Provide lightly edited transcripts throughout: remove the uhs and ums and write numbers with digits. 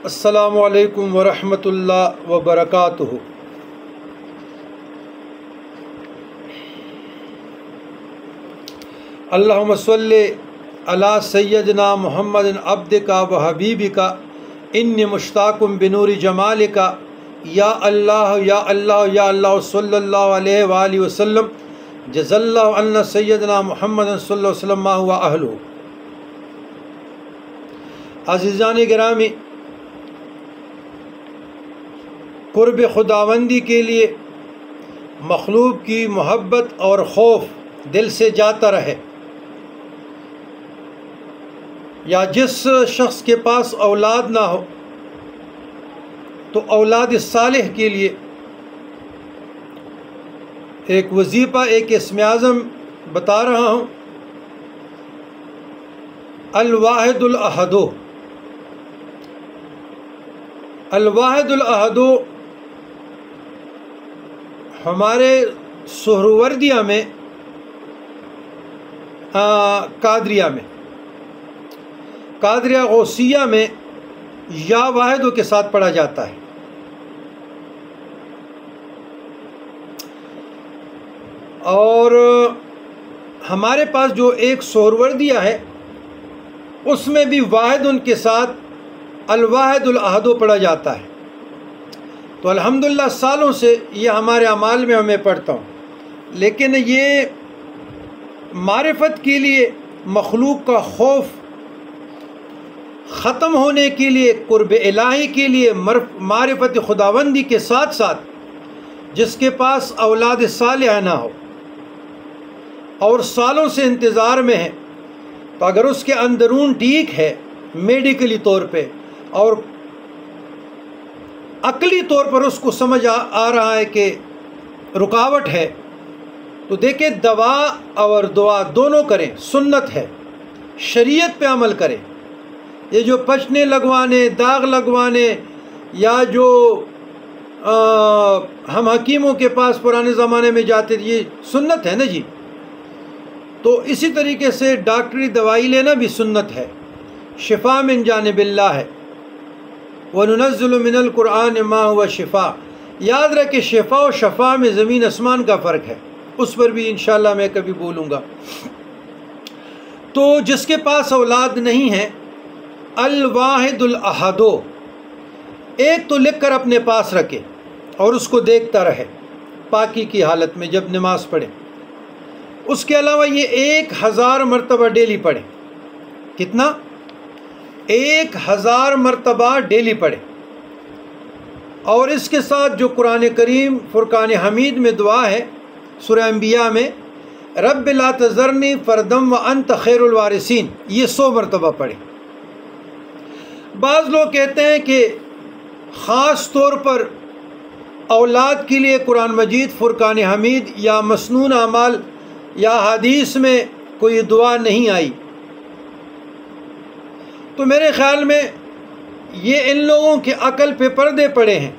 السلام علیکم ورحمۃ اللہ وبرکاتہ۔ اللہم صلی علی سیدنا محمد عبدک و حبیبک انی مشتاق بنور جمالک یا اللہ یا اللہ یا اللہ صلی اللہ علیہ وآلہ وسلم جزا اللہ عنا سیدنا محمد صلی اللہ علیہ وسلم ما ہوا اہلہ۔ عزیزان گرامی، قرب خداوندی کے لیے مخلوق کی محبت اور خوف دل سے جاتا رہے، یا جس شخص کے پاس اولاد نہ ہو تو اولاد صالح کے لیے ایک وظیفہ، ایک اسم اعظم بتا رہا ہوں۔ الواحد الاحد، الواحد الاحد ہمارے سہروردیہ میں، قادریہ غوثیہ میں یا واحدوں کے ساتھ پڑھا جاتا ہے۔ اور ہمارے پاس جو ایک سہروردیہ ہے اس میں بھی واحد ان کے ساتھ الواحد الاحد پڑھا جاتا ہے۔ تو الحمدللہ سالوں سے یہ ہمارے اعمال میں ہمیں پڑھتا ہوں، لیکن یہ معرفت کے لیے، مخلوق کا خوف ختم ہونے کے لیے، قرب الہی کے لیے، معرفت خداوندی کے ساتھ ساتھ جس کے پاس اولاد صالحہ نہ ہو اور سالوں سے انتظار میں ہے، تو اگر اس کے اندرون ٹھیک ہے میڈیکلی طور پہ اور عقلی طور پر اس کو سمجھ آ رہا ہے کہ رکاوٹ ہے، تو دیکھیں دوا اور دعا دونوں کریں، سنت ہے، شریعت پہ عمل کریں۔ یہ جو پچنے لگوانے، داغ لگوانے، یا جو ہم حکیموں کے پاس پرانے زمانے میں جاتے تھے، یہ سنت ہے نا جی۔ تو اسی طریقے سے ڈاکٹری دوائی لینا بھی سنت ہے، شفا من جانب اللہ ہے۔ وَنُنَزِّلُ مِنَ الْقُرْآنِ مَا هُوَ شِفَاء۔ یاد رکھے شفا و شفا میں زمین آسمان کا فرق ہے، اس پر بھی انشاءاللہ میں کبھی بولوں گا۔ تو جس کے پاس اولاد نہیں ہے، الواحد الاحد، ایک تو لکھ کر اپنے پاس رکھے اور اس کو دیکھتا رہے پاکی کی حالت میں جب نماز پڑھے۔ اس کے علاوہ یہ 1000 مرتبہ ڈیلی پڑھے۔ کتنا؟ 1000 مرتبہ ڈیلی پڑھے۔ اور اس کے ساتھ جو قرآن کریم فرقان حمید میں دعا ہے، سورہ انبیاء میں، رب لا تذرنی فردم وانت خیر الوارثین، یہ 100 مرتبہ پڑھے۔ بعض لوگ کہتے ہیں کہ خاص طور پر اولاد کے لیے قرآن مجید، فرقان حمید یا مسنون اعمال یا حدیث میں کوئی دعا نہیں آئی۔ تو میرے خیال میں یہ ان لوگوں کے عقل پہ پردے پڑے ہیں۔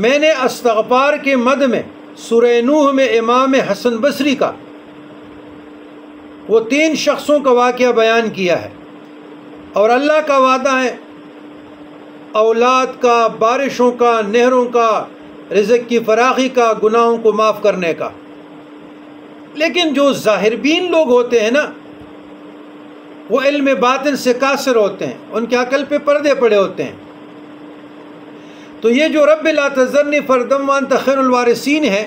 میں نے استغفار کے مد میں سورہ نوح میں امام حسن بصری کا، وہ 3 شخصوں کا واقعہ بیان کیا ہے، اور اللہ کا وعدہ ہے اولاد کا، بارشوں کا، نہروں کا، رزق کی فراخی کا، گناہوں کو معاف کرنے کا۔ لیکن جو ظاہر بین لوگ ہوتے ہیں نا، وہ علم باطن سے قاصر ہوتے ہیں، ان کے عقل پہ پردے پڑے ہوتے ہیں۔ تو یہ جو رب لا تذرنی فردم وانت خیر الوارثین ہے،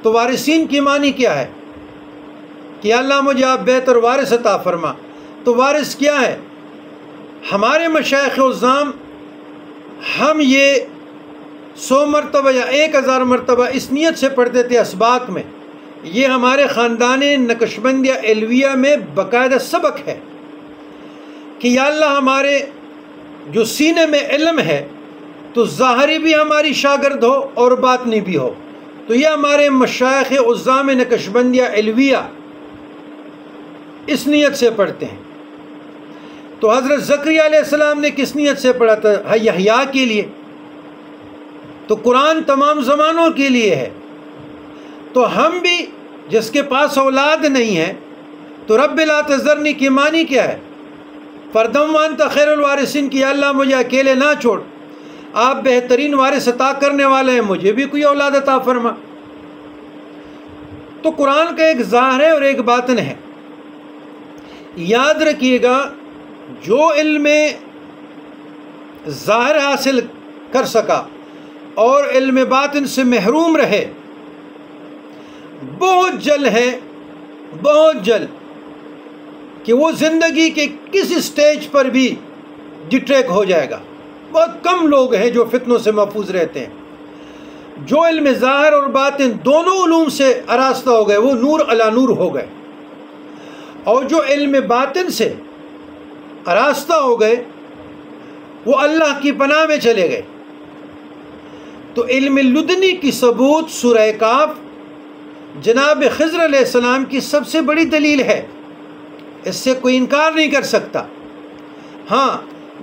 تو وارثین کی معنی کیا ہے؟ کہ اللہ مجھے آپ بہتر وارث عطا فرما۔ تو وارث کیا ہے؟ ہمارے مشائخ عظام، ہم یہ 100 مرتبہ یا 1000 مرتبہ اس نیت سے پڑھتے تھے اسباق میں۔ یہ ہمارے خاندان نقشبندیہ علویہ میں باقاعدہ سبق ہے کہ یا اللہ ہمارے جو سینے میں علم ہے تو ظاہری بھی ہماری شاگرد ہو اور باطنی بھی ہو۔ تو یہ ہمارے مشائخ عظام نقشبندیہ علویہ اس نیت سے پڑھتے ہیں۔ تو حضرت زکریا علیہ السلام نے کس نیت سے پڑھا تھا؟ یحییٰ کے لیے۔ تو قرآن تمام زمانوں کے لیے ہے۔ تو ہم بھی جس کے پاس اولاد نہیں ہے، تو رب لا تذرنی کی معنی کیا ہے؟ فردم وانت خیر الوارثین کہ اللہ مجھے اکیلے نہ چھوڑ، آپ بہترین وارث عطا کرنے والے ہیں، مجھے بھی کوئی اولاد عطا فرما۔ تو قرآن کا ایک ظاہر ہے اور ایک باطن ہے۔ یاد رکھیے گا، جو علم ظاہر حاصل کر سکا اور علم باطن سے محروم رہے، بہت جلد ہے، بہت جلد کہ وہ زندگی کے کسی سٹیج پر بھی ڈٹریک ہو جائے گا۔ بہت کم لوگ ہیں جو فتنوں سے محفوظ رہتے ہیں۔ جو علم ظاہر اور باطن دونوں علوم سے آراستہ ہو گئے وہ نور علی نور ہو گئے، اور جو علم باطن سے آراستہ ہو گئے وہ اللہ کی پناہ میں چلے گئے۔ تو علم لدنی کی ثبوت سورہ کاف جناب خضر علیہ السلام کی سب سے بڑی دلیل ہے، اس سے کوئی انکار نہیں کر سکتا۔ ہاں،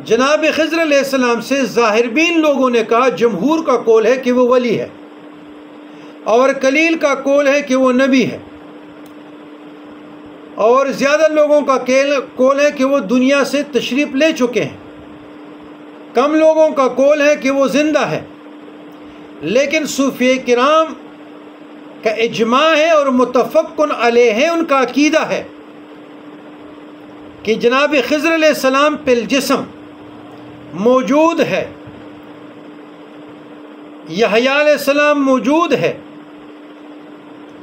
جناب خضر علیہ السلام سے ظاہر بین لوگوں نے کہا، جمہور کا قول ہے کہ وہ ولی ہے، اور کلیل کا قول ہے کہ وہ نبی ہے، اور زیادہ لوگوں کا قول ہے کہ وہ دنیا سے تشریف لے چکے ہیں، کم لوگوں کا قول ہے کہ وہ زندہ ہے۔ لیکن صوفیہ کرام کا اجماع ہے اور متفقن علیہ ہے، ان کا عقیدہ ہے کہ جناب خضر علیہ السلام پہ الجسم موجود ہے، یحییٰ علیہ السلام موجود ہے،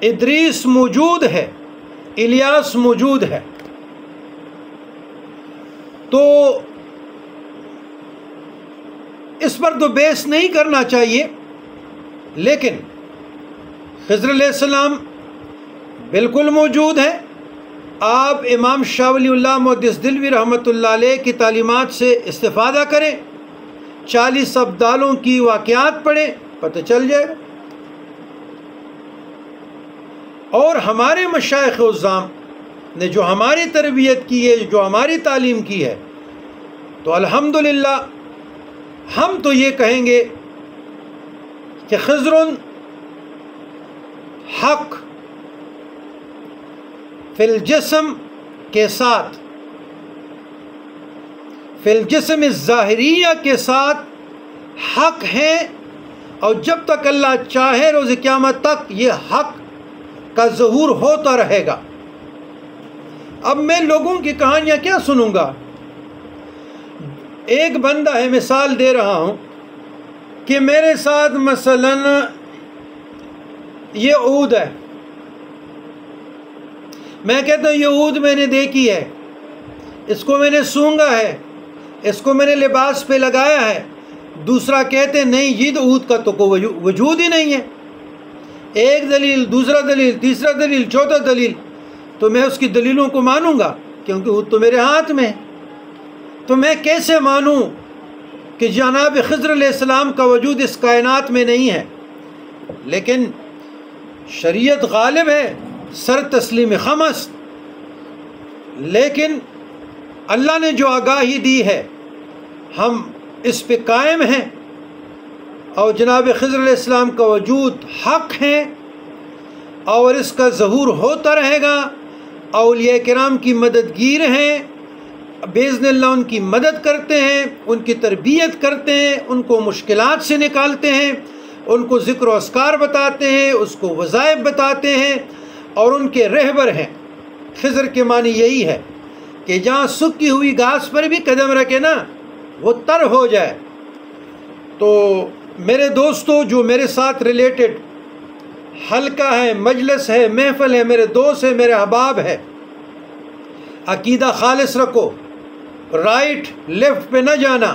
ادریس موجود ہے، الیاس موجود ہے۔ تو اس پر تو بحث نہیں کرنا چاہیے، لیکن خضر علیہ السلام بالکل موجود ہے۔ آپ امام شاہ ولی اللہ محدث دہلوی رحمۃ اللہ علیہ کی تعلیمات سے استفادہ کریں، 40 ابدالوں کی واقعات پڑھیں، پتہ چل جائے گا۔ اور ہمارے مشائخ عظام نے جو ہماری تربیت کی ہے، جو ہماری تعلیم کی ہے، تو الحمدللہ ہم تو یہ کہیں گے کہ خضر حق فی الجسم کے ساتھ، فی الجسم الظاہریہ کے ساتھ حق ہے، اور جب تک اللہ چاہے روز قیامت تک یہ حق کا ظہور ہوتا رہے گا۔ اب میں لوگوں کی کہانیاں کیا سنوں گا؟ ایک بندہ ہے، مثال دے رہا ہوں کہ میرے ساتھ مثلاً یہ عود ہے، میں کہتا ہوں یہ عود میں نے دیکھی ہے، اس کو میں نے سونگا ہے، اس کو میں نے لباس پہ لگایا ہے۔ دوسرا کہتے ہیں نہیں، یہ عود کا تو کوئی وجود ہی نہیں ہے۔ ایک دلیل، دوسرا دلیل، تیسرا دلیل، چوتھا دلیل، تو میں اس کی دلیلوں کو مانوں گا کیونکہ عود تو میرے ہاتھ میں ہے۔ تو میں کیسے مانوں کہ جناب خضر علیہ السلام کا وجود اس کائنات میں نہیں ہے؟ لیکن شریعت غالب ہے، سر تسلیم خمس، لیکن اللہ نے جو آگاہی دی ہے ہم اس پہ قائم ہیں، اور جناب خضر علیہ السلام کا وجود حق ہے اور اس کا ظہور ہوتا رہے گا۔ اولیاء کرام کی مددگیر ہیں، باذن اللہ ان کی مدد کرتے ہیں، ان کی تربیت کرتے ہیں، ان کو مشکلات سے نکالتے ہیں، ان کو ذکر و اذکار بتاتے ہیں، اس کو وظائف بتاتے ہیں، اور ان کے رہبر ہیں۔ خضر کے معنی یہی ہے کہ جہاں سکی ہوئی گھاس پر بھی قدم رکھے نا وہ تر ہو جائے۔ تو میرے دوستو جو میرے ساتھ ریلیٹڈ حلقہ ہے، مجلس ہے، محفل ہے، میرے دوست ہے، میرے احباب ہے، عقیدہ خالص رکھو، رائٹ لیفٹ پہ نہ جانا۔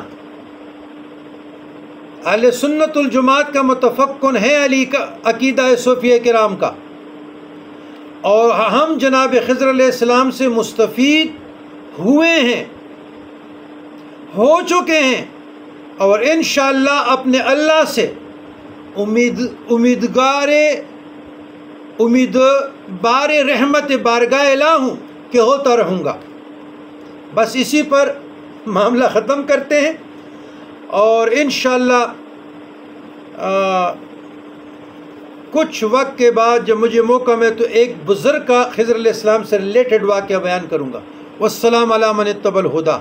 اہل سنت الجماعت کا متفقن ہے علی کا عقیدہ صوفیہ کرام کا، اور ہم جناب خضر علیہ السلام سے مستفید ہوئے ہیں، ہو چکے ہیں، اور انشاءاللہ اپنے اللہ سے امیدوار رحمت بارگاہ الہ ہوں کہ ہوتا رہوں گا۔ بس اسی پر معاملہ ختم کرتے ہیں، اور انشاءاللہ کچھ وقت کے بعد جب مجھے موقع میں تو ایک بزرگ کا خضر علیہ السلام سے ریلیٹڈ واقعہ بیان کروں گا۔ والسلام علی من اتبع الہدی۔